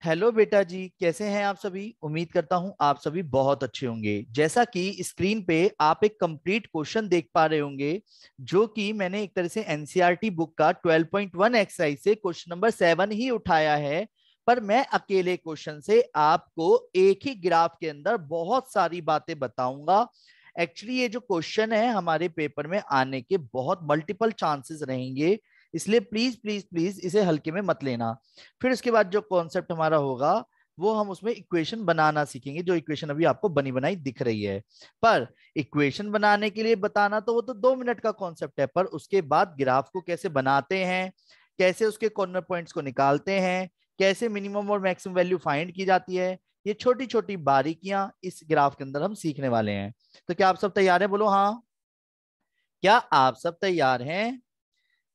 Hello बेटा जी, कैसे हैं आप सभी। उम्मीद करता हूं आप सभी बहुत अच्छे होंगे। जैसा कि स्क्रीन पे आप एक कंप्लीट क्वेश्चन देख पा रहे होंगे, जो कि मैंने एक तरह से एनसीईआरटी बुक का 12.1 एक्सरसाइज से क्वेश्चन नंबर 7 ही उठाया है। पर मैं अकेले क्वेश्चन से आपको एक ही ग्राफ के अंदर बहुत सारी बातें बताऊंगा। एक्चुअली ये जो क्वेश्चन है हमारे पेपर में आने के बहुत मल्टीपल चांसेस रहेंगे, इसलिए प्लीज प्लीज प्लीज इसे हल्के में मत लेना। फिर उसके बाद जो कॉन्सेप्ट हमारा होगा वो हम उसमें इक्वेशन बनाना सीखेंगे, जो इक्वेशन अभी आपको बनी बनाई दिख रही है। पर इक्वेशन बनाने के लिए बताना तो वो तो 2 मिनट का कॉन्सेप्ट है, पर उसके बाद ग्राफ को कैसे बनाते हैं, कैसे उसके कॉर्नर पॉइंट्स को निकालते हैं, कैसे मिनिमम और मैक्सिमम वैल्यू फाइंड की जाती है, ये छोटी छोटी बारीकियां इस ग्राफ के अंदर हम सीखने वाले हैं। तो क्या आप सब तैयार हैं? बोलो हाँ। क्या आप सब तैयार हैं?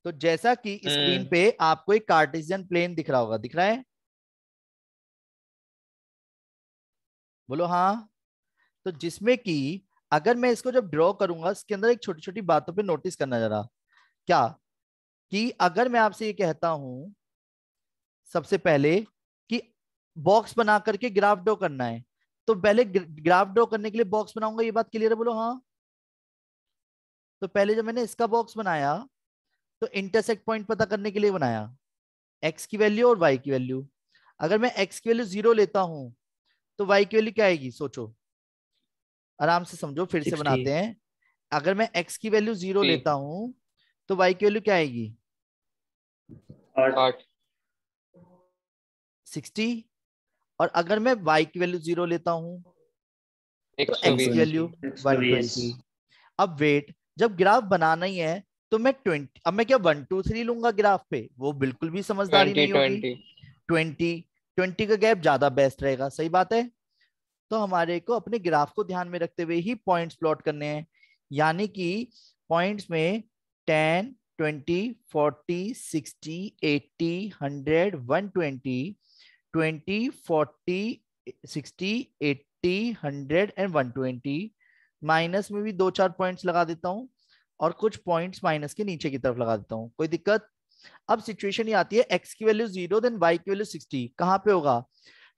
तो जैसा कि स्क्रीन हम्म। पे आपको एक कार्टेशियन प्लेन दिख रहा होगा, दिख रहा है? बोलो हाँ। तो जिसमें कि अगर मैं इसको जब ड्रॉ करूंगा, इसके अंदर एक छोटी छोटी बातों पे नोटिस करना जरा। क्या कि अगर मैं आपसे ये कहता हूं सबसे पहले कि बॉक्स बना करके ग्राफ ड्रॉ करना है, तो पहले ग्राफ ड्रॉ करने के लिए बॉक्स बनाऊंगा, ये बात क्लियर है? बोलो हाँ। तो पहले जब मैंने इसका बॉक्स बनाया तो इंटरसेक्ट पॉइंट पता करने के लिए बनाया, एक्स की वैल्यू और वाई की वैल्यू। अगर मैं एक्स की वैल्यू 0 लेता हूं तो वाई की वैल्यू क्या आएगी? सोचो, आराम से समझो, फिर से 60। बनाते हैं। अगर मैं एक्स की वैल्यू 0 जी। लेता हूं तो वाई की वैल्यू क्या आएगी? 8। 60। और अगर मैं वाई की वैल्यू 0 लेता हूं तो एक्स की 120। वैल्यू 120। 120। अब वेट, जब ग्राफ बनाना ही है तो मैं 20, अब मैं क्या 1 2 3 लूंगा ग्राफ पे? वो बिल्कुल भी समझदारी 20 नहीं होगी। 20। 20, 20 का गैप ज्यादा बेस्ट रहेगा, सही बात है। तो हमारे को अपने ग्राफ को ध्यान में रखते हुए ही पॉइंट्स प्लॉट करने हैं, यानी कि पॉइंट्स में 10, 20, 40, 60, 80, 100, 120, 20, 40, 60, 80, 100 एंड 120। माइनस में भी दो चार पॉइंट्स लगा देता हूं और कुछ पॉइंट्स माइनस के नीचे की तरफ लगा देता हूं, कोई दिक्कत? अब सिचुएशन ये आती है, एक्स की वैल्यू 0 देन वाई की वैल्यू 60, कहां पे होगा?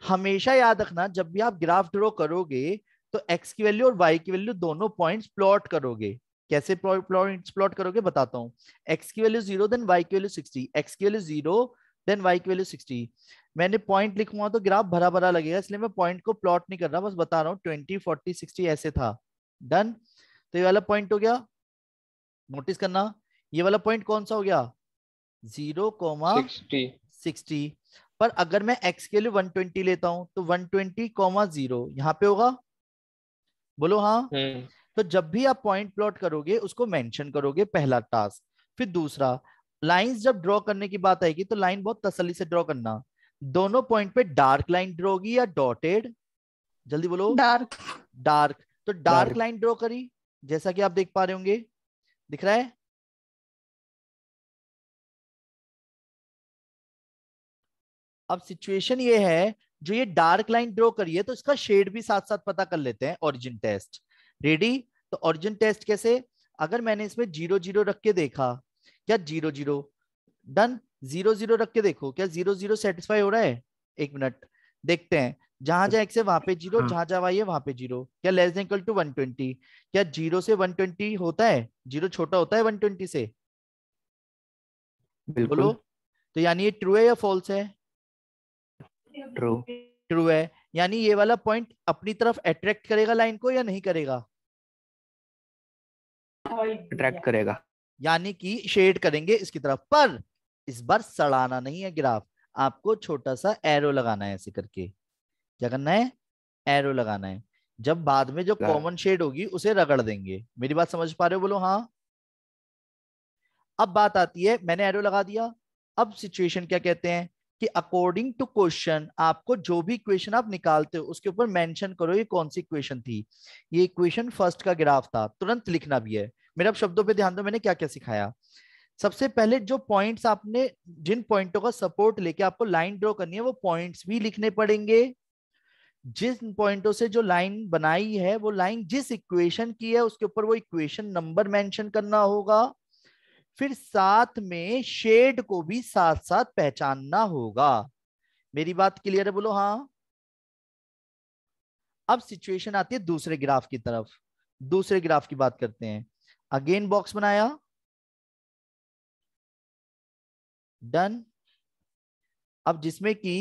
हमेशा याद रखना, जब भी आप ग्राफ ड्रॉ करोगे तो एक्स की वैल्यू और वाई की वैल्यू दोनों पॉइंट्स प्लॉट करोगे। कैसे पॉइंट्स प्लॉट करोगे बताता हूं। एक्स की वैल्यू 0 देन वाई की वैल्यू 60, एक्स की वैल्यू 0 देन वाई की वैल्यू 60। मैंने पॉइंट लिखूंगा तो ग्राफ भरा भरा लगेगा, इसलिए मैं पॉइंट को प्लॉट नहीं कर रहा, बस बता रहा हूँ 20, 40, 60 ऐसे था। डन। तो ये वाला पॉइंट हो गया, नोटिस करना। ये वाला पॉइंट कौन सा हो गया? 60। 0, 60। पर अगर मैं x के लिए 120 लेता हूं तो 120, 0 यहां पे होगा। बोलो हाँ। हम्म। तो जब भी आप पॉइंट प्लॉट करोगे उसको मेंशन करोगे, पहला टास्क। फिर दूसरा, लाइंस जब ड्रॉ करने की बात आएगी तो लाइन बहुत तसल्ली से ड्रॉ करना। दोनों पॉइंट पे डार्क लाइन ड्रॉ होगी या डॉटेड? जल्दी बोलो। डार्क। डार्क। तो डार्क डार्क। लाइन ड्रॉ करी, जैसा कि आप देख पा रहे होंगे, दिख रहा है? अब सिचुएशन ये है, जो ये डार्क लाइन ड्रॉ करी है तो इसका शेड भी साथ साथ पता कर लेते हैं, ओरिजिन टेस्ट। रेडी? तो ओरिजिन टेस्ट कैसे? अगर मैंने इसमें 0 0 रख के देखा, क्या 0 0 डन? 0 0 रख के देखो, क्या 0 0 सेटिस्फाई हो रहा है? एक मिनट, देखते हैं। जहां जहां एक्स है वहां पे 0, हाँ, जहां जहां वाई है वहां पे 0। क्या लेस देन इक्वल टू 120? क्या 0 से 120 होता है? 0 छोटा होता है 120 से? बोलो। बिल्कुल तो यानी ये ट्रू है या फॉल्स है? ट्रू। ट्रू है। यानी ये वाला पॉइंट अपनी तरफ अट्रैक्ट करेगा लाइन को या नहीं करेगा? अट्रैक्ट करेगा। यानी कि शेड करेंगे इसकी तरफ। पर इस बार सड़ाना नहीं है ग्राफ, आपको छोटा सा एरो लगाना है ऐसे करके। क्या करना है? एरो लगाना है। जब बाद में जो कॉमन शेड होगी उसे रगड़ देंगे। मेरी बात समझ पा रहे हो? बोलो हाँ। अब बात आती है, मैंने एरो लगा दिया। अब सिचुएशन क्या कहते हैं कि अकॉर्डिंग टू क्वेश्चन, आपको जो भी इक्वेशन आप निकालते हो उसके ऊपर मेंशन करो ये कौन सी इक्वेशन थी। ये इक्वेशन फर्स्ट का ग्राफ था, तुरंत लिखना भी है। मेरे अब शब्दों पे ध्यान दो, मैंने क्या क्या सिखाया। सबसे पहले जो पॉइंट्स आपने, जिन पॉइंटों का सपोर्ट लेके आपको लाइन ड्रॉ करनी है वो पॉइंट्स भी लिखने पड़ेंगे। जिन पॉइंटों से जो लाइन बनाई है वो लाइन जिस इक्वेशन की है उसके ऊपर वो इक्वेशन नंबर मेंशन करना होगा। फिर साथ में शेड को भी साथ साथ पहचानना होगा। मेरी बात क्लियर है? बोलो हाँ। अब सिचुएशन आती है दूसरे ग्राफ की तरफ। दूसरे ग्राफ की बात करते हैं। अगेन बॉक्स बनाया, डन। अब जिसमें कि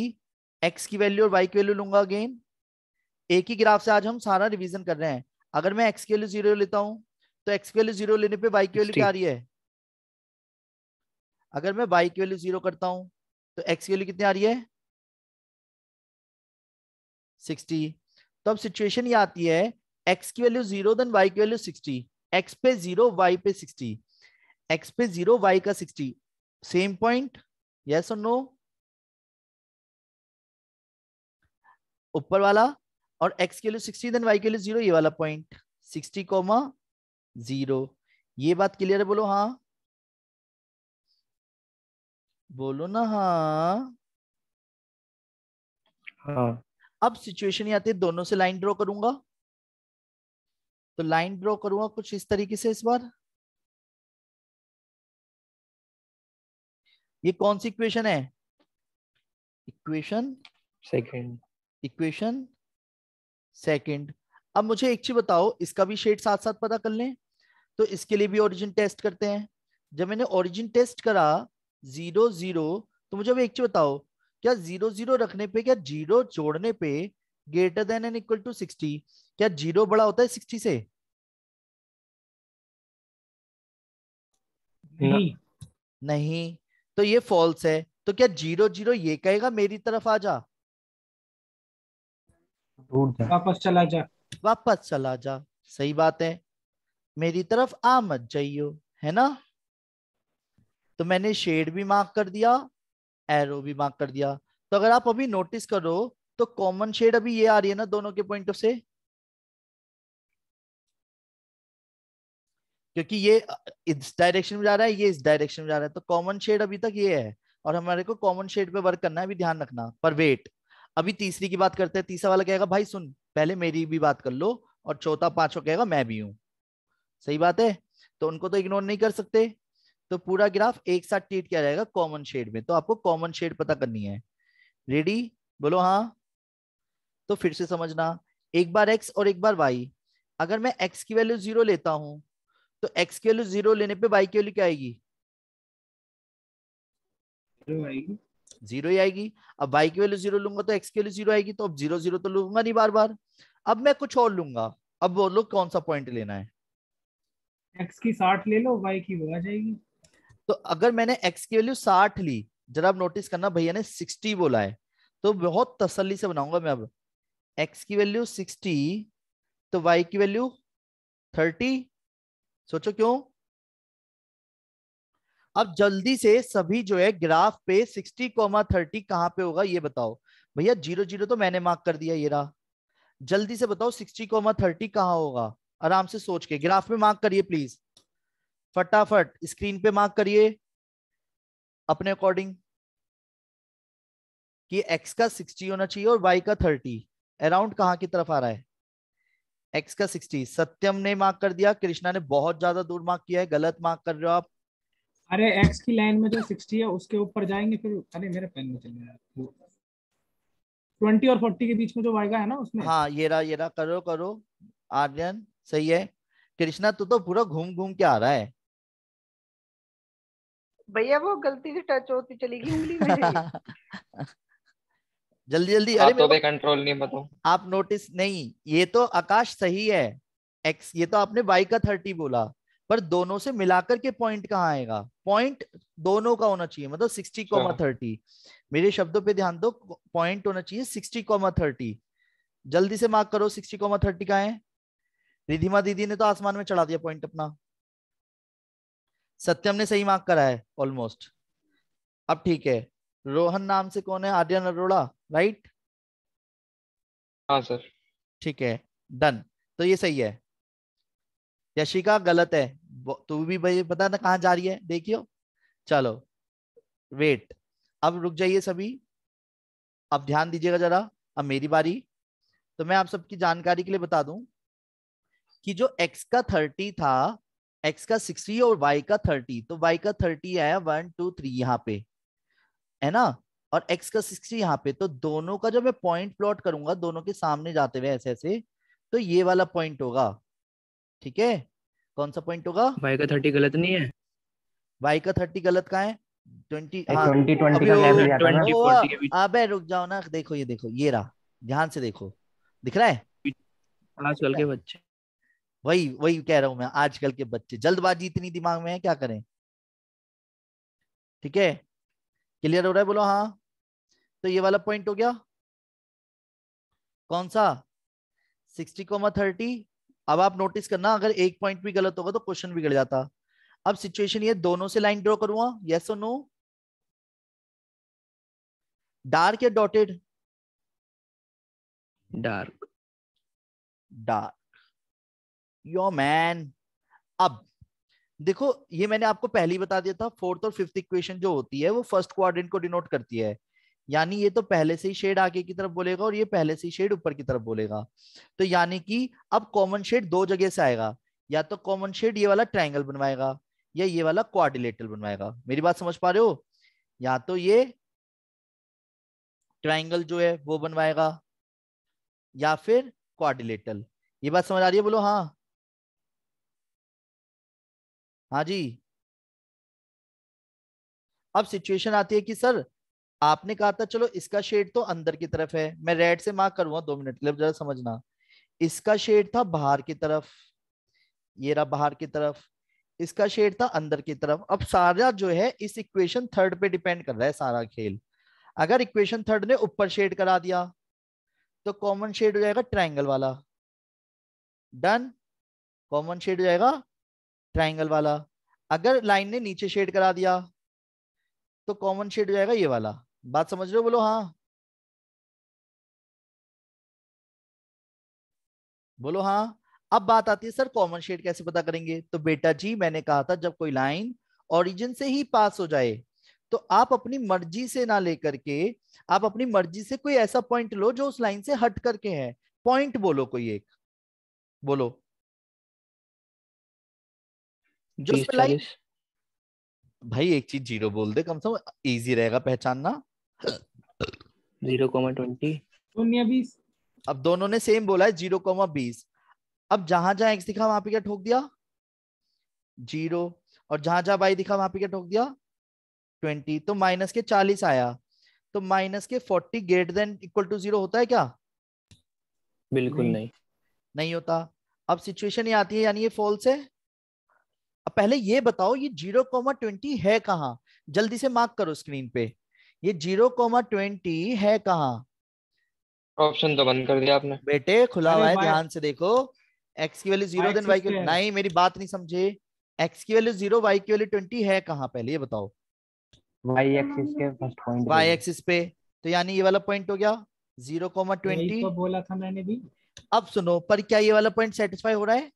x की वैल्यू और y की वैल्यू लूंगा। अगेन एक ही ग्राफ से आज हम सारा रिवीजन कर रहे हैं। अगर मैं x की वैल्यू 0 लेता हूं तो x की वैल्यू 0 लेने पे y की वैल्यू क्या आ 60। रही है? अगर मैं y की वैल्यू 0 करता हूं तो x की वैल्यू कितनी आ रही है? 60। तो अब सिचुएशन ये आती है, x की वैल्यू 0 देन y की वैल्यू 60। x पे 0 y पे 60। x पे 0 y का 60, सेम पॉइंट, यस और नो? ऊपर वाला। और x के लिए 60 देन y के लिए 0, ये वाला पॉइंट 60 कोमा 0। ये बात क्लियर है? बोलो हाँ। बोलो ना हाँ। हाँ अब सिचुएशन ये आती है, दोनों से लाइन ड्रॉ करूंगा। तो लाइन ड्रॉ करूंगा कुछ इस तरीके से इस बार। ये कौन सी इक्वेशन है? Equation second. Equation second. अब मुझे एक चीज बताओ, इसका भी शेड साथ साथ पता कर लें। तो इसके लिए भी ओरिजिन टेस्ट करते हैं। जब मैंने ओरिजिन टेस्ट करा 0 0, तो मुझे अब एक चीज बताओ, क्या 0 0 रखने पे, क्या जीरो जोड़ने पे greater than and equal to 60, क्या जीरो बड़ा होता है 60 से? नहीं। नहीं। तो ये फॉल्स है। तो क्या 0 0 ये कहेगा मेरी तरफ आ जा? रूट जा। वापस चला जा। वापस चला जा। सही बात है, मेरी तरफ आ मत जाइयो, है ना? तो मैंने शेड भी मार्क कर दिया, एरो भी मार्क कर दिया। तो अगर आप अभी नोटिस करो तो कॉमन शेड अभी ये आ रही है ना दोनों के पॉइंट ऑफ से, क्योंकि ये इस डायरेक्शन में जा रहा है, ये इस डायरेक्शन में जा रहा है, तो कॉमन शेड अभी तक ये है। और हमारे को कॉमन शेड पे वर्क करना है, भी ध्यान रखना। पर वेट, अभी तीसरी की बात करते हैं। तीसरा वाला कहेगा भाई सुन, पहले मेरी भी बात कर लो। और चौथा पांचवा कहेगा मैं भी हूं। सही बात है, तो उनको तो इग्नोर नहीं कर सकते। तो पूरा ग्राफ एक साथ ट्रीट किया जाएगा कॉमन शेड में। तो आपको कॉमन शेड पता करनी है। रेडी? बोलो हाँ। तो फिर से समझना, एक बार x और एक बार y। अगर मैं x की वैल्यू 0 लेता हूं तो x की वैल्यू 0 लेने पे y की वैल्यू क्या आएगी? जो आएगी 0 ही आएगी। अब y की वैल्यू 0 लूंगा तो x की वैल्यू 0 आएगी। तो अब 0 0 तो लूंगा नहीं बार बार। अब मैं कुछ और लूंगा। अब बोलो कौन सा पॉइंट लेना है? x की 60 ले लो, y की वो आ जाएगी। तो अगर मैंने x की वैल्यू 60 ली, जरा आप नोटिस करना, भैया ने 60 बोला है, तो बहुत तसल्ली से बनाऊंगा मैं। अब x की वैल्यू 60 तो y की वैल्यू 30। सोचो क्यों। अब जल्दी से सभी जो है ग्राफ पे 60, 30 कहां पे होगा ये बताओ। भैया 0 0 तो मैंने मार्क कर दिया, ये रहा। जल्दी से बताओ 60, 30 कहां होगा? आराम से सोच के ग्राफ में मार्क करिए प्लीज। फटाफट स्क्रीन पे मार्क करिए अपने अकॉर्डिंग कि x का 60 होना चाहिए और y का 30। अराउंड कहां की तरफ आ रहा है? x का 60 सत्यम ने मार्क कर दिया, कृष्णा ने बहुत ज्यादा दूर मार्क किया है, गलत मार्क कर रहे हो आप। अरे x की लाइन में जो 60 है उसके ऊपर जाएंगे फिर। अरे मेरे पेन में चले यार। 20 और 40 के बीच में जो y का है ना उसमें। हाँ ये रहा, करो करो। आर्यन सही है। कृष्णा तू तो पूरा घूम घूम के आ रहा है। भैया वो गलती से टच होती चली गई उंगली मेरी। जल्दी जल्दी, अरे मेरे हाथों को पे कंट्रोल नहीं बताऊं। आप नोटिस नहीं, ये तो आकाश सही है। एक्स, ये तो आपने y का 30 बोला, पर दोनों से मिलाकर के पॉइंट कहाँ आएगा? पॉइंट दोनों का होना चाहिए, मतलब 60, 30। मेरे शब्दों पे ध्यान दो, पॉइंट होना चाहिए 60, 30। जल्दी से मार्क करो 60, 30 कहाँ है? रिधिमा दीदी ने तो आसमान में चढ़ा दिया पॉइंट अपना। सत्यम ने सही मार्क करा है ऑलमोस्ट। अब ठीक है, रोहन नाम से कौन है? आर्यन अरोड़ा, राइट? हाँ सर। ठीक है, डन। तो ये सही है। यशिका गलत है। तू भी भाई पता ना कहाँ जा रही है, देखियो। चलो वेट, अब रुक जाइए सभी। अब ध्यान दीजिएगा जरा। अब मेरी बारी। तो मैं आप सबकी जानकारी के लिए बता दूं कि जो x का 30 था, x का 60 और y का 30, तो y का 30 आया 1 2 3 यहाँ पे, है ना? और x का 60 यहाँ पे, तो दोनों का जब मैं पॉइंट प्लॉट करूंगा दोनों के सामने जाते हुए ऐसे ऐसे, तो ये वाला पॉइंट होगा। ठीक है, कौन सा पॉइंट होगा? y का 30 गलत नहीं है? y का 30 गलत कहाँ है? 20, एक हाँ 20 अभी का वो गैप दिया था ना। 20 ओ 40 के बीच। अबे रुक जाओ ना, देखो ये देखो, ये रहा, ध्यान से देखो, दिख रहा है? आजकल के बच्चे। वही वही कह रहा हूं मैं, आजकल के बच्चे जल्दबाजी इतनी दिमाग में है, क्या करें? ठीक है, क्लियर हो रहा है? बोलो हाँ। तो ये वाला पॉइंट हो गया, कौन सा? 60,30। अब आप नोटिस करना, अगर एक पॉइंट भी गलत होगा तो क्वेश्चन बिगड़ जाता। अब सिचुएशन ये, दोनों से लाइन ड्रॉ करूंगा, यस और नो? डार्क या dotted? Dark. Dark, yo man. अब देखो, ये मैंने आपको पहले ही बता दिया था, फोर्थ और फिफ्थ इक्वेशन जो होती है वो फर्स्ट क्वाड्रेंट को डिनोट करती है, यानी ये तो पहले से ही शेड आगे की तरफ बोलेगा और ये पहले से ही शेड ऊपर की तरफ बोलेगा। तो यानी कि अब कॉमन शेड दो जगह से आएगा, या तो कॉमन शेड ये वाला ट्रायंगल बनवाएगा या ये वाला क्वाड्रिलेटरल बनवाएगा। मेरी बात समझ पा रहे हो? या तो ये ट्रायंगल जो है वो बनवाएगा या फिर क्वाड्रिलेटरल। ये बात समझ आ रही है? बोलो हाँ। हाँ जी। अब सिचुएशन आती है कि सर आपने कहा था चलो इसका शेड तो अंदर की तरफ है, मैं रेड से मार्क करूंगा, 2 मिनट के लिए जरा समझना। इसका शेड था बाहर की तरफ, ये रहा बाहर की तरफ, इसका शेड था अंदर की तरफ। अब सारा जो है इस इक्वेशन थर्ड पे डिपेंड कर रहा है सारा खेल। अगर इक्वेशन थर्ड ने ऊपर शेड करा दिया तो कॉमन शेड हो जाएगा ट्रायंगल वाला, डन, कॉमन शेड हो जाएगा ट्रायंगल वाला। अगर लाइन ने नीचे शेड करा दिया तो कॉमन शेड हो जाएगा ये वाला। बात समझ रहे हो? बोलो हाँ। बोलो हाँ। अब बात आती है सर कॉमन शेड कैसे पता करेंगे? तो बेटा जी मैंने कहा था जब कोई लाइन ओरिजिन से ही पास हो जाए तो आप अपनी मर्जी से ना लेकर के, आप अपनी मर्जी से कोई ऐसा पॉइंट लो जो उस लाइन से हट करके है। पॉइंट बोलो कोई एक, बोलो जो उस 30 पे लाइन। 40। भाई एक चीज जीरो बोल दे, कम से कम इजी रहेगा पहचानना। 0,20। 0-20। अब दोनों ने सेम बोला है 0,20। अब जहां जहां एक्स दिखा वहां पे क्या ठोक दिया? 0। और जहां जहां वाई दिखा वहां पे क्या ठोक दिया? 20। तो माइनस के 40 आया, तो माइनस के 40 ग्रेटर देन इक्वल टू 0 होता है क्या? बिल्कुल नहीं। नहीं। नहीं होता। अब सिचुएशन ये आती है, यानी ये फॉल्स है। अब पहले ये बताओ ये 0,20 है कहाँ? जल्दी से मार्क करो स्क्रीन पे, ये 0,20 है कहाँ? ऑप्शन तो बंद कर दिया आपने। बेटे खुला अरे हुआ है, वाई, ध्यान से देखो। एक्स की वैल्यू 0 देन एक्सिस वाई की, पे है। नहीं मेरी बात नहीं समझे। एक्स की वैल्यू 0, वाई की वैल्यू 20 है कहाँ, पहले ये बताओ। वाई एक्सिस के फर्स्ट पॉइंट पे वाई है। एक्सिस पे, तो यानी ये वाला पॉइंट हो गया यही 0,20। तो बोला था मैंने भी। अब सुनो, पर क्या ये वाला पॉइंट सेटिस्फाई हो रहा है?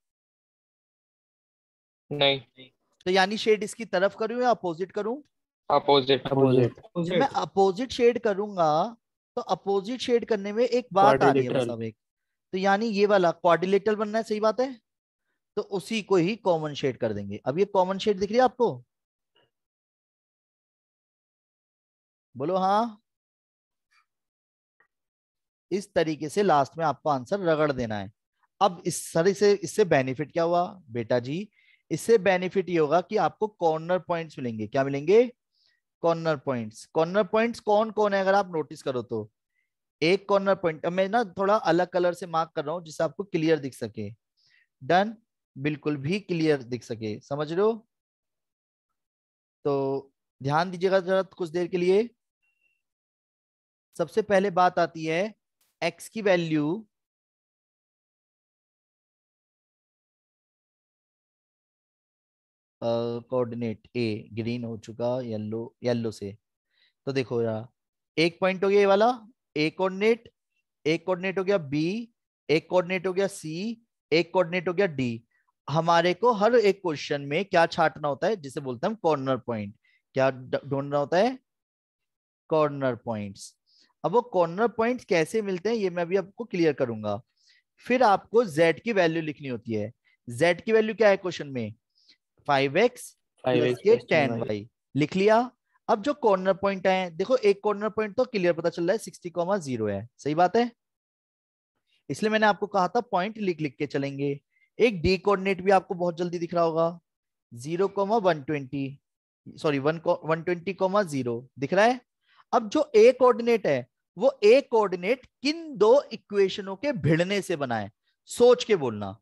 नहीं, तो यानी शेड इसकी तरफ करूं या अपोजिट करूं? अपोजिट। अपोजिट। जब मैं अपोजिट शेड करूंगा तो अपोजिट शेड करने में एक बात आ रही है बस क्वाड्रिलेटरल। अब एक, तो यानी ये वाला क्वाड्रिलेटरल बनना है, सही बात है। तो उसी को ही कॉमन शेड कर देंगे। अब ये कॉमन शेड दिख रही है आपको? बोलो हाँ। इस तरीके से लास्ट में आपको आंसर रगड़ देना है। अब इस सर से इससे बेनिफिट क्या हुआ बेटा जी? इससे बेनिफिट ये होगा कि आपको कॉर्नर पॉइंट्स मिलेंगे। क्या मिलेंगे? Corner points. कॉर्नर पॉइंट्स कौन कौन है अगर आप नोटिस करो तो, एक कॉर्नर पॉइंट, अब मैं ना थोड़ा अलग कलर से मार्क कर रहा हूं जिससे आपको क्लियर दिख सके। डन, बिल्कुल भी क्लियर दिख सके, समझ रहे हो? तो ध्यान दीजिएगा जरा कुछ देर के लिए। सबसे पहले बात आती है एक्स की वैल्यू कोऑर्डिनेट ए, ग्रीन हो चुका, येलो, येलो से। तो देखो यार, एक पॉइंट हो गया ये वाला ए कोऑर्डिनेट, एक कोऑर्डिनेट हो गया बी, एक कोऑर्डिनेट हो गया सी, एक कोऑर्डिनेट हो गया डी। हमारे को हर एक क्वेश्चन में क्या छाटना होता है जिसे बोलते हैं कॉर्नर पॉइंट। क्या ढूंढना होता है? Corner points. अब वो कॉर्नर पॉइंट्स कैसे मिलते हैं ये मैं अभी आपको क्लियर करूंगा। फिर आपको z की वैल्यू लिखनी होती है। z की वैल्यू क्या है क्वेश्चन में? 5x प्लस 5x के + 10y। लिख लिया। अब जो कॉर्नर पॉइंट है, देखो एक कॉर्नर पॉइंट तो क्लियर पता चल रहा है 60,0 है, सही बात है। इसलिए मैंने आपको कहा था पॉइंट लिख लिख के चलेंगे। एक डी कोऑर्डिनेट भी आपको बहुत जल्दी दिख रहा होगा, 0,120, सॉरी 120,0 दिख रहा है। अब जो ए कोऑर्डिनेट है, वो ए कोऑर्डिनेट किन दो इक्वेशनों के भिड़ने से बना है, सोच के बोलना।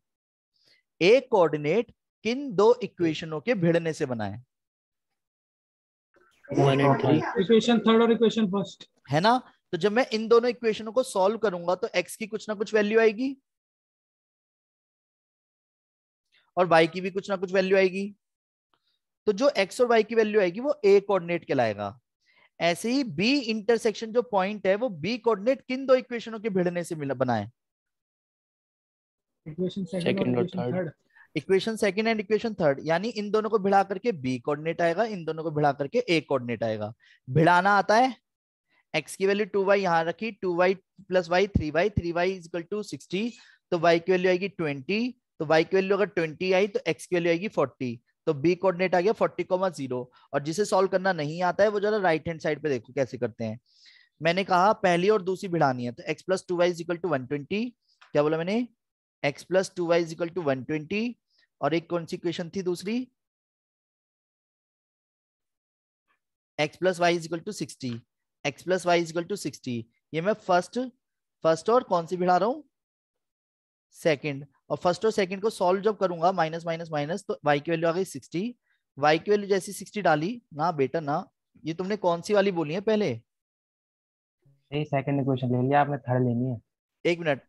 ए कोऑर्डिनेट किन दो इक्वेशनों के भिड़ने से बना है? 1 and 3। इक्वेशन थर्ड और इक्वेशन फर्स्ट, है ना। तो जब मैं इन दोनों इक्वेशनों को सॉल्व करूंगा तो x की कुछ ना कुछ वैल्यू आएगी और y की भी कुछ ना कुछ वैल्यू आएगी। तो जो x और y की वैल्यू आएगी वो a कोऑर्डिनेट कहलाएगा। ऐसे ही b इंटरसेक्शन जो पॉइंट है वो b कोऑर्डिनेट किन दो इक्वेशनों के भिड़ने से बना है? इक्वेशन सेकंड Second और और equation third। Third. Equation second and equation third, यानी इन दोनों को भिड़ा करके b कोऑर्डिनेट आएगा, इन दोनों को भिड़ा करके a कोऑर्डिनेट आएगा। भिड़ाना आता है, x की वैल्यू 2y यहां रखी, 2y plus y 3y, 3y is equal to 60, तो y की वैल्यू आएगी 20, तो y की वैल्यू अगर 20 आई तो x की वैल्यू आएगी 40, तो b कोऑर्डिनेट आ गया 40,0। और जिसे सॉल्व करना नहीं आता है वो जरा राइट हैंड साइड पे देखो कैसे करते हैं। मैंने कहा पहली और दूसरी भिड़ानी है, तो x plus 2y is equal to 120, क्या बोला मैंने, x plus 2y is equal to 120, और एक कौन सी इक्वेशन थी दूसरी, x plus y is equal to 60, x plus y equal to 60। ये मैं फर्स्ट और कौन सी भिड़ा रहा हूं, सेकंड। और फर्स्ट और सेकंड को सॉल्व जब करूंगा माइनस माइनस माइनस, तो y की वैल्यू आ गई 60, y की वैल्यू जैसी 60 डाली ना बेटा ना, ये तुमने कौन सी वाली बोली है पहले? ये सेकंड इक्वेशन ले लिया आपने, थर्ड लेनी है। एक मिनट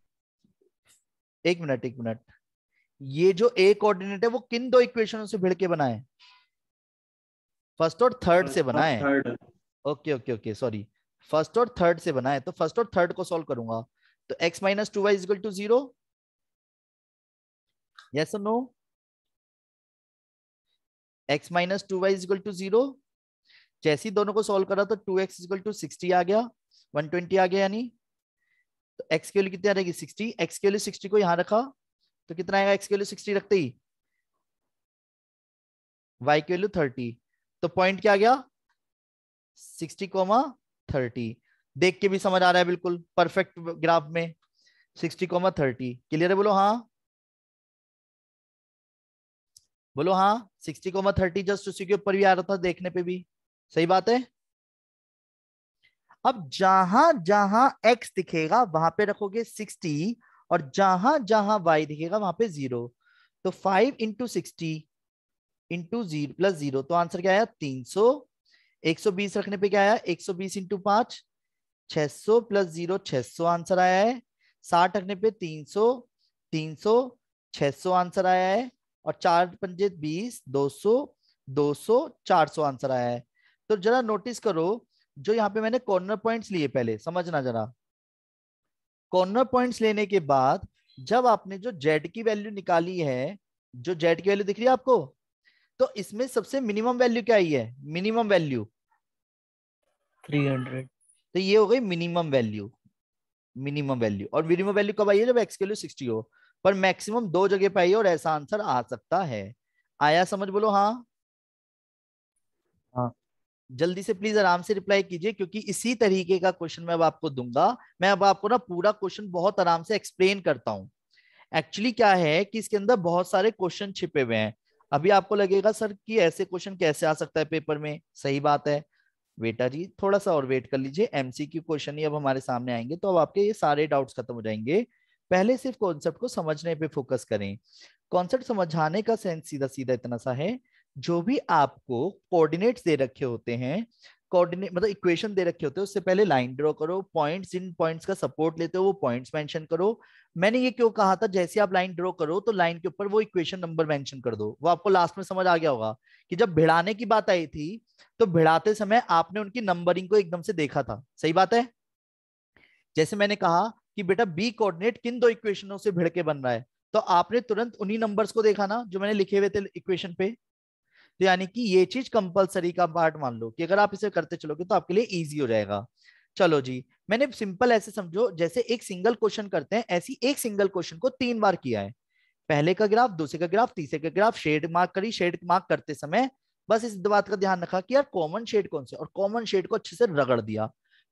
एक मिनट एक मिनट, ये जो a कोऑर्डिनेट है वो किन दो इक्वेशनों से भिड़ के बना है? फर्स्ट और थर्ड से बना है। Okay okay okay sorry, first और थर्ड से बना है। तो फर्स्ट और थर्ड को सॉल्व करूंगा तो x minus 2y is equal to 0, yes और no? x minus 2y is equal to 0, जैसे ही दोनों को सॉल्व करा तो 2x इज इक्वल टू 60 आ गया, 120 आ गया, यानी तो x की वैल्यू कितनी आ रहेगी 60, x की वैल्यू 60 को यहां रखा तो कितना आएगा, x की वैल्यू 60 रखते ही y की वैल्यू 30, तो पॉइंट क्या आ गया 60,30। देख के भी समझ आ रहा है बिल्कुल परफेक्ट ग्राफ में 60,30 क्लियर है? बोलो हाँ, बोलो हाँ। 60,30 जस्ट उसी के ऊपर भी आ रहा था देखने पे भी, सही बात है। अब जहां जहां x दिखेगा वहां पे रखोगे 60 और जहां जहां y दिखेगा वहां पे 0, तो 5 इंटू 60 इंटू 0 प्लस 0, तो आंसर क्या आया 300। 120 रखने पे क्या आया 120 इंटू 5, 600 प्लस 0 600 आंसर आया है। 60 रखने पे 300, 300 600 आंसर आया है। और 4 पंजे 20, 200 200 400 आंसर आया है। तो जरा नोटिस करो, जो यहाँ पे मैंने कॉर्नर पॉइंट्स लिए, पहले समझना जरा, कॉर्नर पॉइंट्स लेने के बाद जब आपने जो z की वैल्यू निकाली है, जो z की वैल्यू दिख रही है आपको, तो इसमें सबसे मिनिमम वैल्यू क्या आई है, मिनिमम वैल्यू 300। तो ये हो गई मिनिमम वैल्यू, मिनिमम वैल्यू। और मिनिमम वैल्यू कब आई है, जब x की वैल्यू 60 हो। पर मैक्सिमम दो जगह पे आई है और ऐसा आंसर आ सकता है। आया समझ? बोलो हाँ। हाँ। जल्दी से प्लीज आराम से रिप्लाई कीजिए, क्योंकि इसी तरीके का क्वेश्चन मैं अब आपको दूंगा। मैं अब आपको ना पूरा क्वेश्चन बहुत आराम से एक्सप्लेन करता हूं। एक्चुअली क्या है कि इसके अंदर बहुत सारे क्वेश्चन छिपे हुए हैं। अभी आपको लगेगा सर कि ऐसे क्वेश्चन कैसे आ सकता है पेपर में, सही बात है बेटा जी, थोड़ा सा और वेट कर लीजिए, एमसीक्यू क्वेश्चन ही अब हमारे सामने आएंगे, तो अब आपके ये सारे डाउट्स खत्म हो जाएंगे। पहले सिर्फ कॉन्सेप्ट को समझने पे फोकस करें। कॉन्सेप्ट समझाने का सेंस सीधा सीधा इतना सा है, जो भी आपको कोऑर्डिनेट्स दे रखे होते हैं, कोऑर्डिनेट मतलब इक्वेशन दे रखे होते हैं, उससे पहले लाइन ड्रॉ करो, पॉइंट्स इन पॉइंट्स का सपोर्ट लेते हो वो पॉइंट्स मेंशन करो। मैंने ये क्यों कहा था, जैसे आप लाइन ड्रॉ करो तो लाइन के ऊपर वो इक्वेशन नंबर मेंशन कर दो। वो आपको लास्ट में समझ आ गया होगा कि जब भिड़ाने की बात आई थी तो भिड़ाते समय आपने उनकी नंबरिंग को एकदम से देखा था, सही बात है। जैसे मैंने कहा कि बेटा बी कोऑर्डिनेट किन दो इक्वेशनों से भिड़ के बन रहा है, तो आपने तुरंत उन्हीं नंबर्स को देखा ना जो मैंने लिखे हुए थे इक्वेशन पे। तो यानी कि ये चीज कंपलसरी का पार्ट मान लो कि अगर आप इसे करते चलोगे तो आपके लिए इजी हो जाएगा। चलो जी, मैंने सिंपल ऐसे समझो, जैसे एक सिंगल क्वेश्चन करते हैं ऐसी एक सिंगल क्वेश्चन को 3 बार किया है। पहले का ग्राफ, दूसरे का ग्राफ, तीसरे का ग्राफ, शेड मार्क करी। शेड मार्क करते समय बस इस बात का ध्यान रखा कि यार कॉमन शेड कौन से, और कॉमन शेड को अच्छे से रगड़ दिया।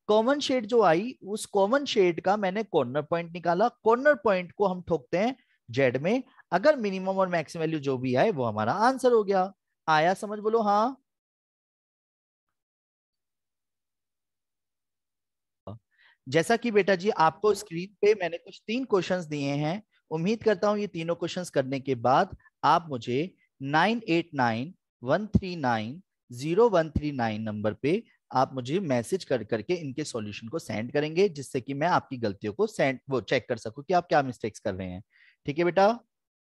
कॉमन शेड जो आई, उस कॉमन शेड का मैंने कॉर्नर पॉइंट निकाला। कॉर्नर पॉइंट को हम ठोकते हैं जेड में, अगर मिनिमम और मैक्सिमम वैल्यू जो भी आए वो हमारा आंसर हो गया। आया समझ, बोलो हाँ। जैसा कि बेटा जी आपको स्क्रीन पे मैंने कुछ 3 क्वेश्चंस दिए हैं, उम्मीद करता हूं ये तीनों क्वेश्चंस करने के बाद आप मुझे 9891390139 नंबर पे आप मुझे मैसेज कर करके इनके सॉल्यूशन को सेंड करेंगे, जिससे कि मैं आपकी गलतियों को वो चेक कर सकूं कि आप क्या मिस्टेक्स कर रहे हैं। ठीक है बेटा।